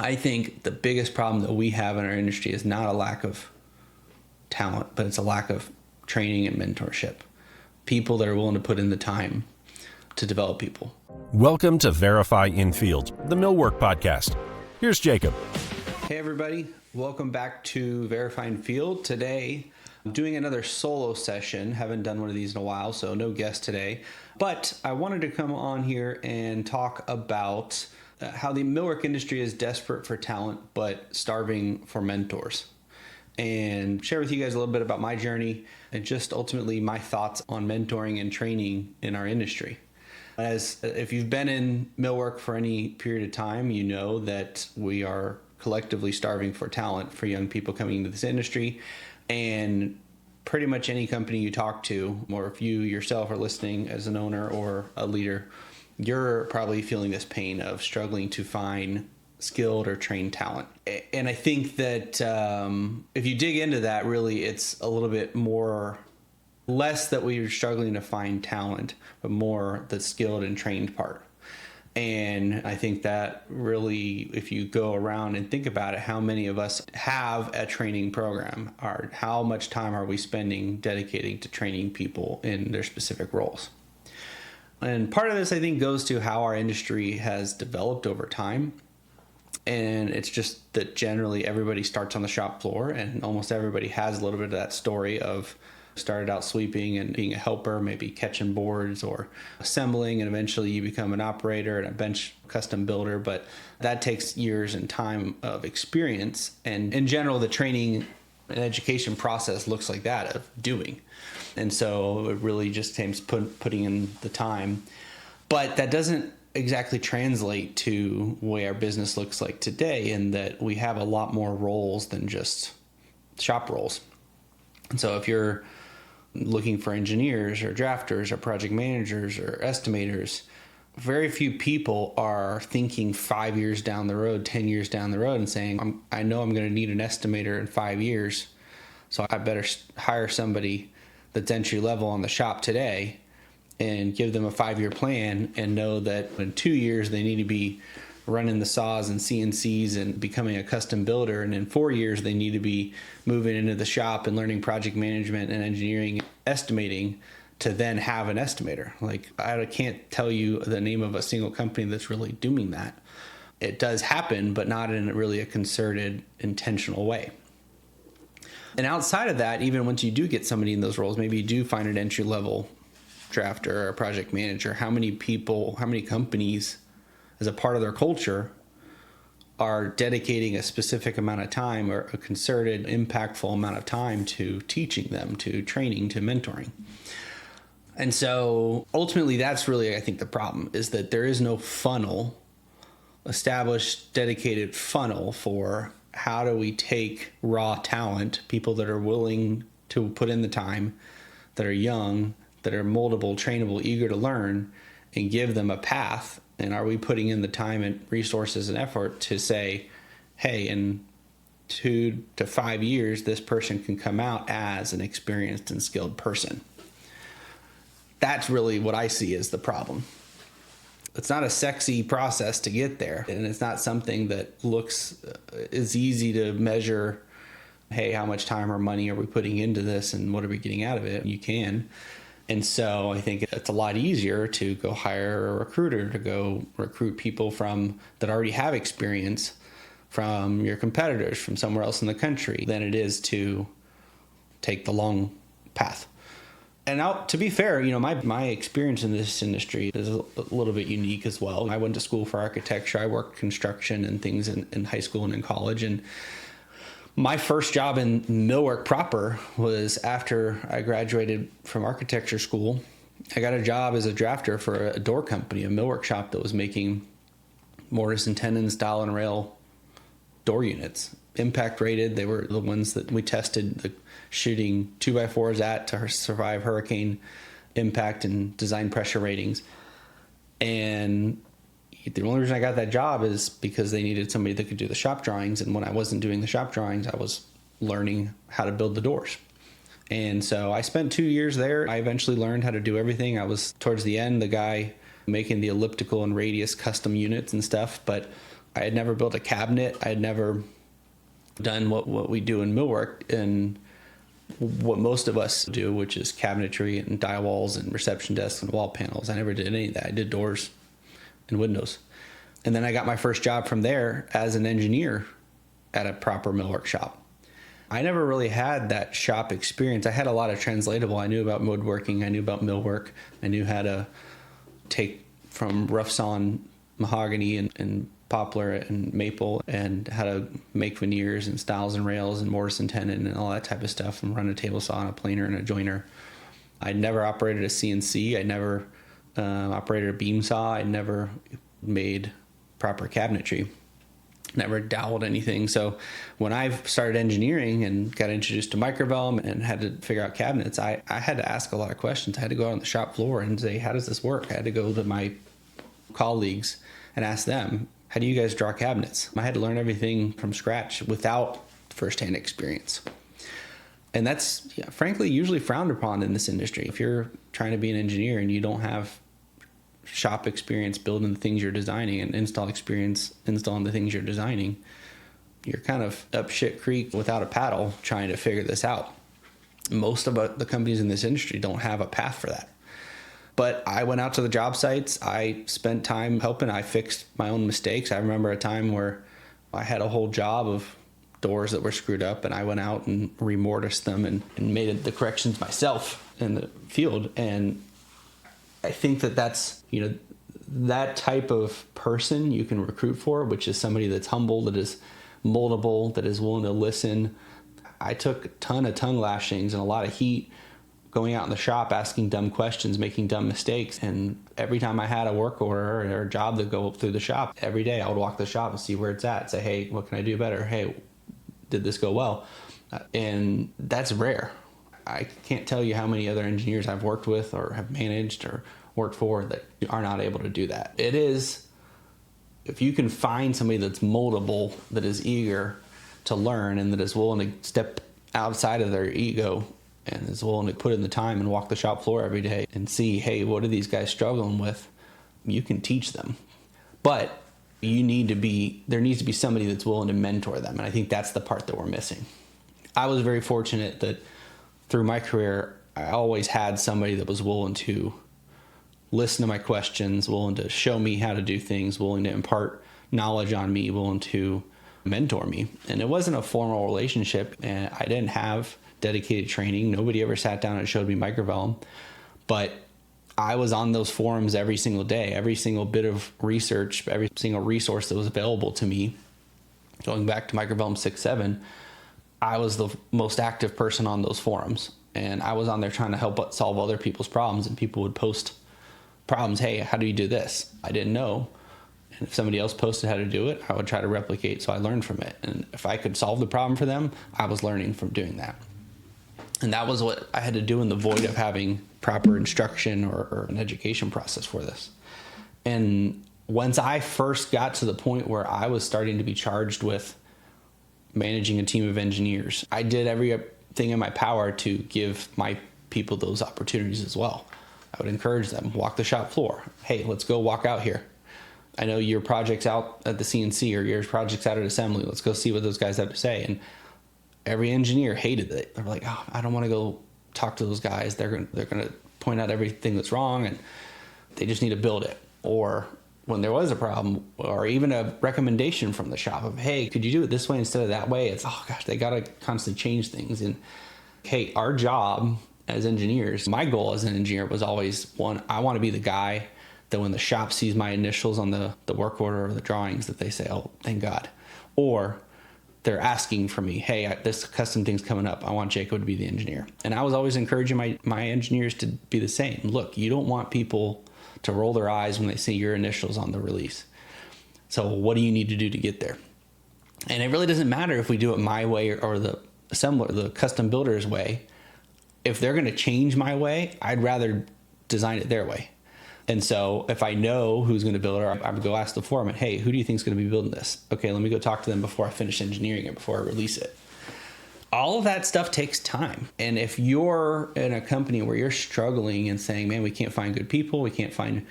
I think the biggest problem that we have in our industry is not a lack of talent, but it's a lack of training and mentorship. People that are willing to put in the time to develop people. Welcome to Verify in Field, the Millwork podcast. Here's Jacob. Hey everybody, welcome back to Verify in Field. Today, I'm doing another solo session. Haven't done one of these in a while, so no guest today. But I wanted to come on here and talk about how the millwork industry is desperate for talent, but starving for mentors. And share with you guys a little bit about my journey and just ultimately my thoughts on mentoring and training in our industry. As if you've been in millwork for any period of time, you know that we are collectively starving for talent for young people coming into this industry. And pretty much any company you talk to, or if you yourself are listening as an owner or a leader, you're probably feeling this pain of struggling to find skilled or trained talent. And I think that if you dig into that, really, it's a little bit more, less that we're struggling to find talent, but more the skilled and trained part. And I think that really, if you go around and think about it, how many of us have a training program, or how much time are we spending dedicating to training people in their specific roles? And part of this, I think, goes to how our industry has developed over time. And it's just that generally everybody starts on the shop floor, and almost everybody has a little bit of that story of started out sweeping and being a helper, maybe catching boards or assembling, and eventually you become an operator and a bench custom builder. But that takes years and time of experience. And in general, the training and education process looks like that of doing. And so it really just takes putting in the time. But that doesn't exactly translate to the way our business looks like today, in that we have a lot more roles than just shop roles. And so if you're looking for engineers or drafters or project managers or estimators, very few people are thinking 5 years down the road, 10 years down the road, and saying, I know I'm going to need an estimator in 5 years, so I better hire somebody that's entry level on the shop today and give them a 5-year plan and know that in 2 years they need to be running the saws and CNCs and becoming a custom builder. And in 4 years, they need to be moving into the shop and learning project management and engineering, estimating, to then have an estimator. Like, I can't tell you the name of a single company that's really doing that. It does happen, but not in really a concerted, intentional way. And outside of that, even once you do get somebody in those roles, maybe you do find an entry-level drafter or a project manager, how many people, how many companies as a part of their culture are dedicating a specific amount of time or a concerted, impactful amount of time to teaching them, to training, to mentoring. And so ultimately that's really, I think, the problem, is that there is no funnel, established, dedicated funnel for how do we take raw talent, people that are willing to put in the time, that are young, that are moldable, trainable, eager to learn, and give them a path. And are we putting in the time and resources and effort to say, hey, in 2 to 5 years, this person can come out as an experienced and skilled person? That's really what I see as the problem. It's not a sexy process to get there, and it's not something that looks as easy to measure. Hey, how much time or money are we putting into this, and what are we getting out of it? You can. And so I think it's a lot easier to go hire a recruiter, to go recruit people that already have experience from your competitors, from somewhere else in the country, than it is to take the long path. And now, to be fair, my experience in this industry is a little bit unique as well. I went to school for architecture. I worked construction and things in high school and in college. And my first job in millwork proper was after I graduated from architecture school. I got a job as a drafter for a door company, a millwork shop that was making mortise and tenon, stile and rail door units. Impact rated. They were the ones that we tested shooting 2x4s at to survive hurricane impact and design pressure ratings. And the only reason I got that job is because they needed somebody that could do the shop drawings. And when I wasn't doing the shop drawings, I was learning how to build the doors. And so I spent 2 years there. I eventually learned how to do everything. I was, towards the end, the guy making the elliptical and radius custom units and stuff. But I had never built a cabinet. I had never done what we do in Millwork and what most of us do, which is cabinetry and dye walls and reception desks and wall panels. I never did any of that. I did doors and windows. And then I got my first job from there as an engineer at a proper millwork shop. I never really had that shop experience. I had a lot of translatable. I knew about woodworking. I knew about millwork. I knew how to take from rough sawn mahogany and poplar and maple and how to make veneers and stiles and rails and mortise and tenon and all that type of stuff and run a table saw and a planer and a joiner. I never operated a CNC. I never operated a beam saw. I never made proper cabinetry. Never doweled anything. So when I started engineering and got introduced to microvellum and had to figure out cabinets, I had to ask a lot of questions. I had to go out on the shop floor and say, how does this work? I had to go to my colleagues and ask them, how do you guys draw cabinets? I had to learn everything from scratch without firsthand experience. And that's, frankly, usually frowned upon in this industry. If you're trying to be an engineer and you don't have shop experience building the things you're designing and install experience installing the things you're designing, you're kind of up shit creek without a paddle trying to figure this out. Most of the companies in this industry don't have a path for that. But I went out to the job sites. I spent time helping. I fixed my own mistakes. I remember a time where I had a whole job of doors that were screwed up, and I went out and remortised them and made the corrections myself in the field. And I think that's, that type of person you can recruit for, which is somebody that's humble, that is moldable, that is willing to listen. I took a ton of tongue lashings and a lot of heat going out in the shop, asking dumb questions, making dumb mistakes. And every time I had a work order or a job to go through the shop, every day I would walk the shop and see where it's at. Say, hey, what can I do better? Hey, did this go well? And that's rare. I can't tell you how many other engineers I've worked with or have managed or worked for that are not able to do that. It is, if you can find somebody that's moldable, that is eager to learn and that is willing to step outside of their ego and is willing to put in the time and walk the shop floor every day and see, hey, what are these guys struggling with? You can teach them. But there needs to be somebody that's willing to mentor them. And I think that's the part that we're missing. I was very fortunate that through my career, I always had somebody that was willing to listen to my questions, willing to show me how to do things, willing to impart knowledge on me, willing to mentor me. And it wasn't a formal relationship, and I didn't have dedicated training. Nobody ever sat down and showed me microvellum, but I was on those forums every single day, every single bit of research, every single resource that was available to me. Going back to microvellum 6.7, I was the most active person on those forums, and I was on there trying to help solve other people's problems, and people would post problems. Hey, how do you do this? I didn't know. And if somebody else posted how to do it, I would try to replicate, so I learned from it. And if I could solve the problem for them, I was learning from doing that. And that was what I had to do in the void of having proper instruction or an education process for this. And once I first got to the point where I was starting to be charged with managing a team of engineers, I did everything in my power to give my people those opportunities as well. I would encourage them, walk the shop floor. Hey, let's go walk out here. I know your project's out at the CNC or your project's out at assembly. Let's go see what those guys have to say. And every engineer hated it. They're like, oh, I don't want to go talk to those guys. They're going to point out everything that's wrong, and they just need to build it. Or when there was a problem, or even a recommendation from the shop of, hey, could you do it this way instead of that way? It's, oh gosh, they got to constantly change things. And hey, our job as engineers, my goal as an engineer was always one, I want to be the guy that when the shop sees my initials on the work order or the drawings, that they say, oh, thank God. Or they're asking for me, hey, this custom thing's coming up. I want Jacob to be the engineer. And I was always encouraging my engineers to be the same. Look, you don't want people to roll their eyes when they see your initials on the release. So what do you need to do to get there? And it really doesn't matter if we do it my way or the assembler, the custom builder's way. If they're going to change my way, I'd rather design it their way. And so if I know who's going to build it, I would go ask the foreman, hey, who do you think is going to be building this? Okay, let me go talk to them before I finish engineering it, before I release it. All of that stuff takes time. And if you're in a company where you're struggling and saying, man, we can't find good people, we can't find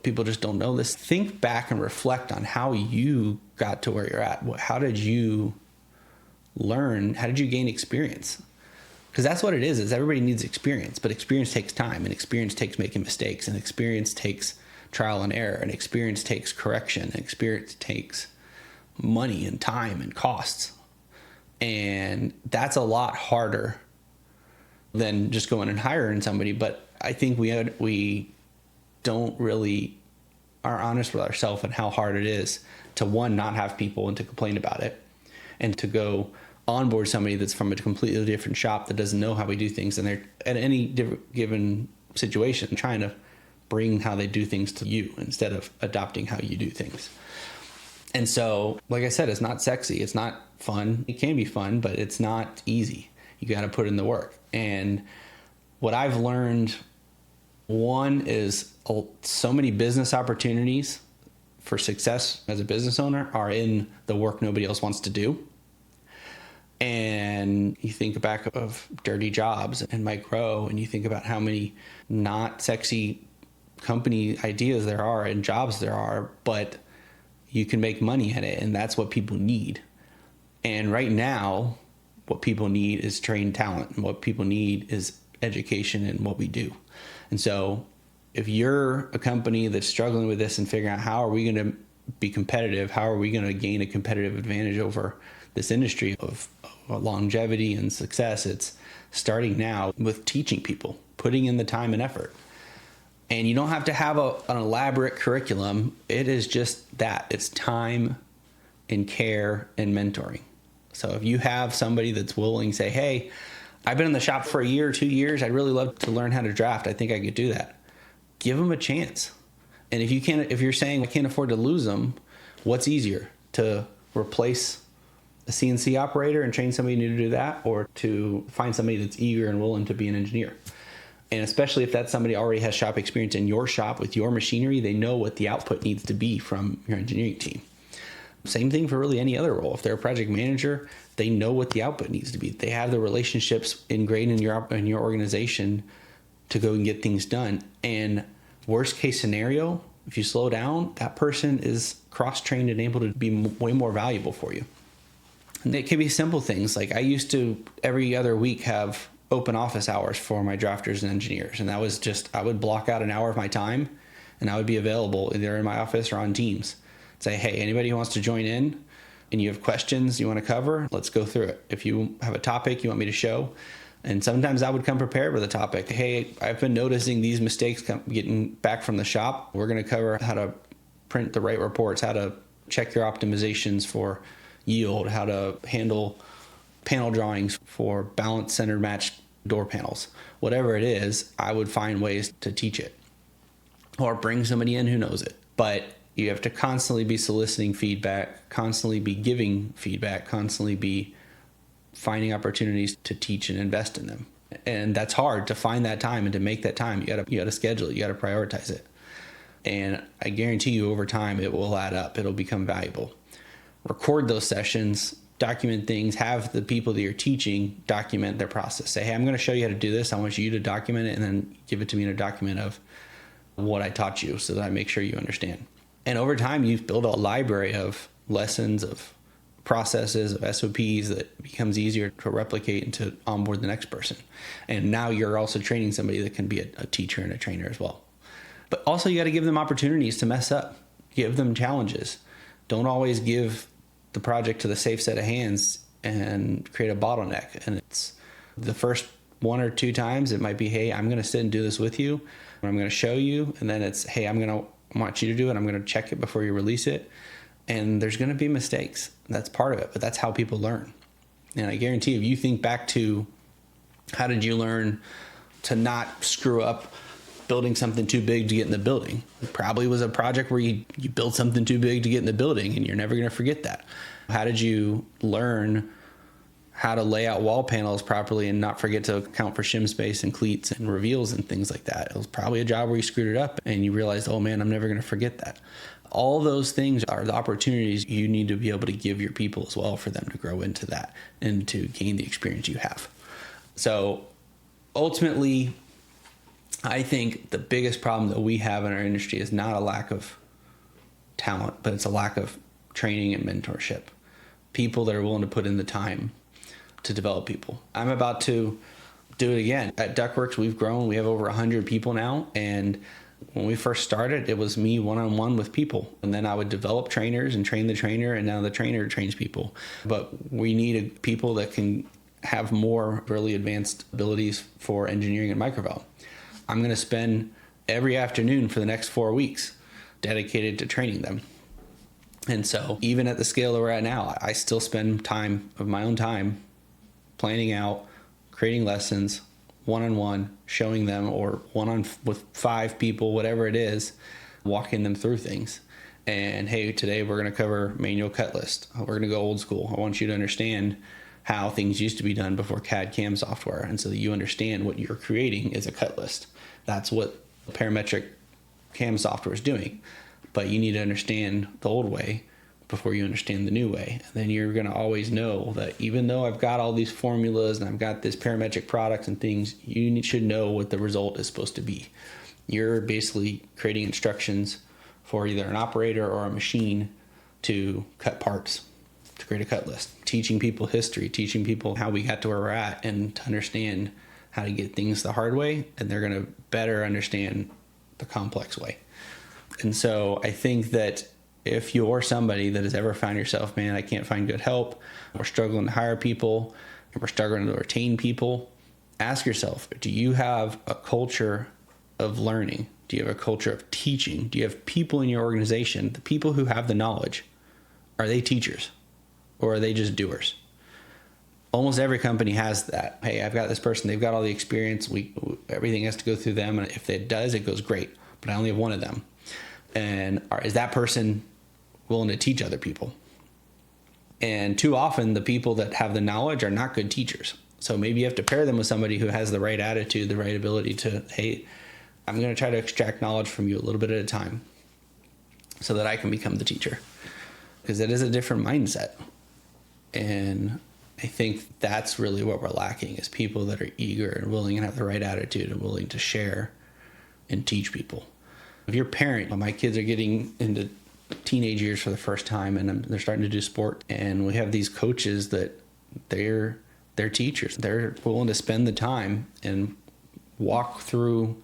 People just don't know this. Think back and reflect on how you got to where you're at. How did you learn? How did you gain experience? Because that's what it is everybody needs experience, but experience takes time, and experience takes making mistakes, and experience takes trial and error, and experience takes correction, and experience takes money and time and costs. And that's a lot harder than just going and hiring somebody. But I think we don't really are honest with ourselves and how hard it is to, one, not have people and to complain about it, and to go onboard somebody that's from a completely different shop that doesn't know how we do things, and they're at any given situation trying to bring how they do things to you instead of adopting how you do things. And so, like I said, it's not sexy. It's not fun. It can be fun, but it's not easy. You got to put in the work. And what I've learned, one, is so many business opportunities for success as a business owner are in the work nobody else wants to do. And you think back of Dirty Jobs and Mike Rowe, and you think about how many not sexy company ideas there are and jobs there are, but you can make money at it, and that's what people need. And right now, what people need is trained talent, and what people need is education in what we do. And so if you're a company that's struggling with this and figuring out how are we going to be competitive, how are we going to gain a competitive advantage over this industry of longevity and success, it's starting now with teaching people, putting in the time and effort. And you don't have to have an elaborate curriculum. It is just that. It's time and care and mentoring. So if you have somebody that's willing to say, hey, I've been in the shop for a year or 2 years, I'd really love to learn how to draft. I think I could do that. Give them a chance. And if you're saying I can't afford to lose them, what's easier, to replace a CNC operator and train somebody new to do that, or to find somebody that's eager and willing to be an engineer? And especially if that somebody already has shop experience in your shop with your machinery, they know what the output needs to be from your engineering team. Same thing for really any other role. If they're a project manager, they know what the output needs to be. They have the relationships ingrained in your organization to go and get things done. And worst case scenario, if you slow down, that person is cross-trained and able to be way more valuable for you. And it can be simple things. Like I used to every other week have open office hours for my drafters and engineers. And that was just, I would block out an hour of my time and I would be available either in my office or on Teams. Say, hey, anybody who wants to join in and you have questions you want to cover, let's go through it. If you have a topic you want me to show, and sometimes I would come prepared with a topic. Hey, I've been noticing these mistakes getting back from the shop. We're going to cover how to print the right reports, how to check your optimizations for yield, how to handle panel drawings for balanced centered matched door panels. Whatever it is, I would find ways to teach it or bring somebody in who knows it. But you have to constantly be soliciting feedback, constantly be giving feedback, constantly be finding opportunities to teach and invest in them. And that's hard to find that time and to make that time. You got to schedule it. You got to prioritize it. And I guarantee you over time, it will add up. It'll become valuable. Record those sessions, document things, have the people that you're teaching document their process. Say, hey, I'm going to show you how to do this. I want you to document it and then give it to me in a document of what I taught you so that I make sure you understand. And over time, you build a library of lessons, of processes, of SOPs that becomes easier to replicate and to onboard the next person. And now you're also training somebody that can be a teacher and a trainer as well. But also you got to give them opportunities to mess up. Give them challenges. Don't always give the project to the safe set of hands and create a bottleneck. And it's the first 1 or 2 times it might be, hey, I'm going to sit and do this with you. I'm going to show you. And then it's, hey, I want you to do it. I'm going to check it before you release it. And there's going to be mistakes. That's part of it, but that's how people learn. And I guarantee if you think back to how did you learn to not screw up building something too big to get in the building? It probably was a project where you built something too big to get in the building, and you're never going to forget that. How did you learn how to lay out wall panels properly and not forget to account for shim space and cleats and reveals and things like that? It was probably a job where you screwed it up and you realized, oh man, I'm never going to forget that. All those things are the opportunities you need to be able to give your people as well for them to grow into that and to gain the experience you have. So ultimately, I think the biggest problem that we have in our industry is not a lack of talent, but it's a lack of training and mentorship. People that are willing to put in the time to develop people. I'm about to do it again. At Ductworks, we've grown. We have over 100 people now. And when we first started, it was me one-on-one with people. And then I would develop trainers and train the trainer, and now the trainer trains people. But we need people that can have more really advanced abilities for engineering and microvalve. I'm going to spend every afternoon for the next 4 weeks dedicated to training them. And so even at the scale that we're at now, I still spend time of my own time planning out, creating lessons, one-on-one, showing them, or one-on with 5 people, whatever it is, walking them through things. And hey, today we're going to cover manual cut list. We're going to go old school. I want you to understand how things used to be done before CAD CAM software, and so that you understand what you're creating is a cut list. That's what parametric CAM software is doing. But you need to understand the old way before you understand the new way. And then you're going to always know that even though I've got all these formulas and I've got this parametric products and things, you should know what the result is supposed to be. You're basically creating instructions for either an operator or a machine to cut parts, to create a cut list, teaching people history, teaching people how we got to where we're at, and to understand how to get things the hard way, and they're going to better understand the complex way. And so I think that if you're somebody that has ever found yourself, man, I can't find good help, we're struggling to hire people, and we're struggling to retain people, ask yourself, do you have a culture of learning? Do you have a culture of teaching? Do you have people in your organization, the people who have the knowledge, are they teachers or are they just doers? Almost every company has that. Hey, I've got this person, they've got all the experience, everything has to go through them, and if it does, it goes great, but I only have one of them. And is that person willing to teach other people? And too often, the people that have the knowledge are not good teachers. So maybe you have to pair them with somebody who has the right attitude, the right ability to, hey, I'm going to try to extract knowledge from you a little bit at a time so that I can become the teacher. Because it is a different mindset. And I think that's really what we're lacking, is people that are eager and willing and have the right attitude and willing to share and teach people. If you're a parent, my kids are getting into teenage years for the first time, and they're starting to do sport, and we have these coaches that they're teachers. They're willing to spend the time and walk through,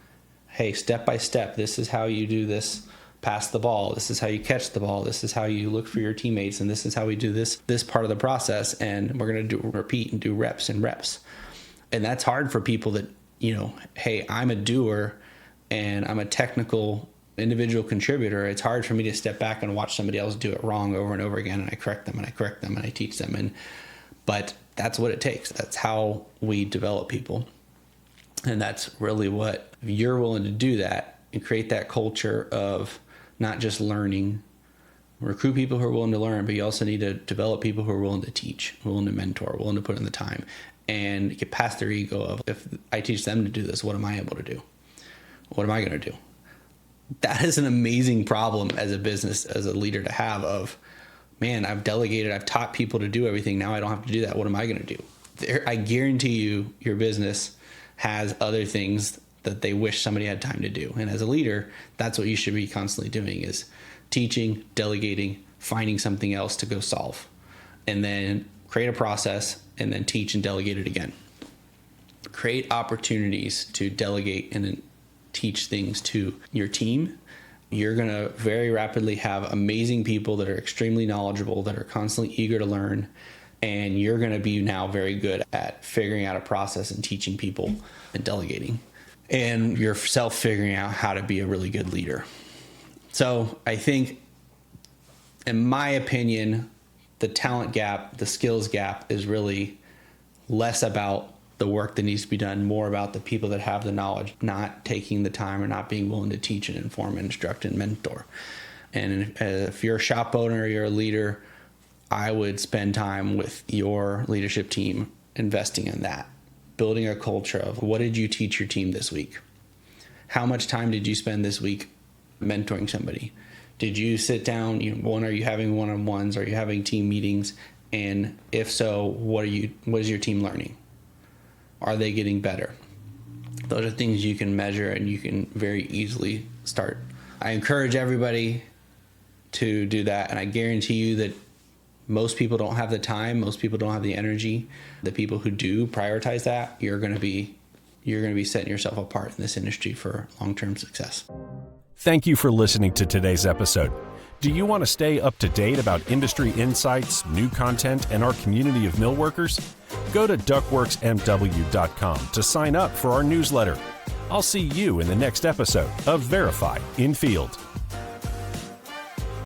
hey, step by step, this is how you do this, pass the ball, this is how you catch the ball, this is how you look for your teammates, and this is how we do this part of the process, and we're going to repeat and do reps and reps. And that's hard for people that, hey, I'm a doer and I'm a technical individual contributor. It's hard for me to step back and watch somebody else do it wrong over and over again, and I correct them and I correct them and I teach them. But that's what it takes. That's how we develop people. And that's really what, if you're willing to do that and create that culture of not just learning, recruit people who are willing to learn, but you also need to develop people who are willing to teach, willing to mentor, willing to put in the time, and get past their ego of, if I teach them to do this, what am I able to do? What am I going to do? That is an amazing problem as a business, as a leader, to have of, man, I've delegated, I've taught people to do everything. Now I don't have to do that. What am I going to do? I guarantee you, your business has other things that they wish somebody had time to do. And as a leader, that's what you should be constantly doing, is teaching, delegating, finding something else to go solve, and then create a process and then teach and delegate it again. Create opportunities to delegate and teach things to your team. You're going to very rapidly have amazing people that are extremely knowledgeable, that are constantly eager to learn, and you're going to be now very good at figuring out a process and teaching people and delegating, and yourself figuring out how to be a really good leader. So I think, in my opinion, the talent gap, the skills gap, is really less about the work that needs to be done, more about the people that have the knowledge not taking the time or not being willing to teach and inform and instruct and mentor. And if you're a shop owner, you're a leader, I would spend time with your leadership team investing in that, building a culture of, what did you teach your team this week? How much time did you spend this week mentoring somebody? Did you sit down, are you having one-on-ones? Are you having team meetings? And if so, what is your team learning? Are they getting better? Those are things you can measure and you can very easily start. I encourage everybody to do that, and I guarantee you that most people don't have the time, most people don't have the energy. The people who do prioritize that, you're going to be setting yourself apart in this industry for long-term success. Thank you for listening to today's episode. Do you want to stay up to date about industry insights, new content, and our community of millworkers? Go to ductworksmw.com to sign up for our newsletter. I'll see you in the next episode of Verify in Field.